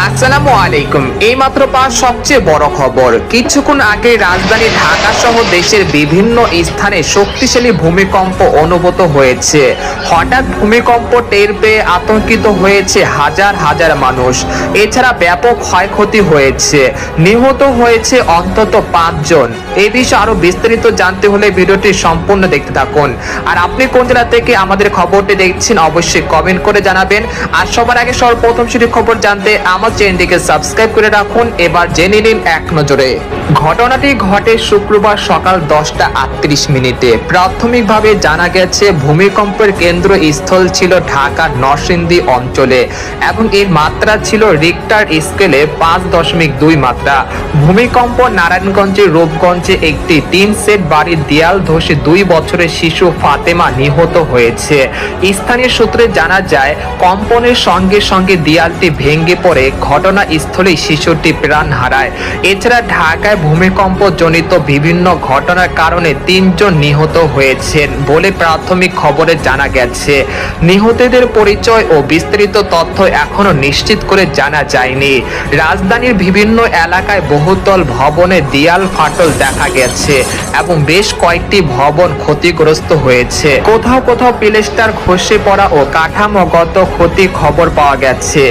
আসসালামু আলাইকুম। এইমাত্র পাওয়া সবচেয়ে বড় খবর, কিছুক্ষণ আগে রাজধানী ঢাকা সহ দেশের বিভিন্ন স্থানে শক্তিশালী ভূমিকম্প অনুভূত হয়েছে। হঠাৎ ভূমিকম্প টের পেয়ে আতঙ্কিত হয়েছে হাজার হাজার মানুষ। এছাড়া ব্যাপক ক্ষয়ক্ষতি হয়েছে, নিহত হয়েছে অন্তত 5 জন। এই বিষয়ে আরো বিস্তারিত জানতে হলে ভিডিওটি সম্পূর্ণ দেখতে থাকুন। আর আপনি কোন জেলা থেকে আমাদের খবরটি দেখছেন অবশ্যই কমেন্ট করে জানাবেন। আর সবার আগে সর্বপ্রথম সেটি খবর জানতে আমার চ্যানেলটিকে সাবস্ক্রাইব করে রাখুন। এবার জেনে নিন এক নজরে। ঘটনাটি ঘটে শুক্রবার সকাল 10:38। প্রাথমিকভাবে জানা গেছে ভূমিকম্পের কেন্দ্রস্থল ছিল ঢাকার নরসিংদী অঞ্চলে এবং এর মাত্রা ছিল রিক্টার স্কেলে 5.2 মাত্রা। ভূমিকম্প নারায়ণগঞ্জের রূপগঞ্জে একটি টিন সেট বাড়ির দেয়াল ধসে 2 বছরের শিশু ফাতেমা নিহত হয়েছে। স্থানীয় সূত্রে জানা যায়, কম্পনের সঙ্গে সঙ্গে দেয়ালটি ভেঙে পড়ে ঘটনাস্থলেই শিশুটি প্রাণ হারায়। এছাড়া ঢাকায় ভূমিকম্প জনিত বিভিন্ন ঘটনার কারণে 3 জন নিহত হয়েছেন বলে প্রাথমিক খবরে জানা গেছে। নিহতদের পরিচয় ও বিস্তারিত তথ্য এখনো নিশ্চিত করে জানা যায়নি। রাজধানীর বিভিন্ন এলাকায় বহুতল ভবনে দেয়াল ফাটল দেখা গেছে এবং বেশ কয়েকটি ভবন ক্ষতিগ্রস্ত হয়েছে। কোথাও কোথাও প্লাস্টার খসে পড়া ও কাঠামোগত ক্ষতি খবর পাওয়া গেছে।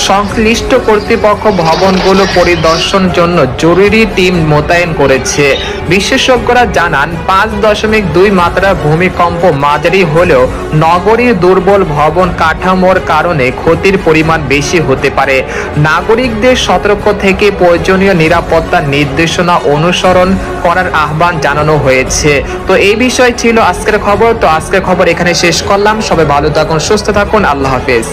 সংশ্লিষ্ট কর্তৃপক্ষ ভবনগুলো পরিদর্শনের জন্য জরুরি টিম মোতায়েন করেছে। বিশেষজ্ঞরা জানান, 5.2 মাত্রার ভূমিকম্প মাঝারি হলেও নগরীর দুর্বল ভবন কাঠামোর কারণে ক্ষতির পরিমাণ বেশি হতে পারে। নাগরিকদের সতর্ক থেকে প্রয়োজনীয় নিরাপত্তা নির্দেশনা অনুসরণ করার আহ্বান জানানো হয়েছে। তো এই বিষয় ছিল আজকের খবর। তো আজকের খবর এখানে শেষ করলাম। সবাই ভালো থাকুন, সুস্থ থাকুন, আল্লাহ হাফেজ।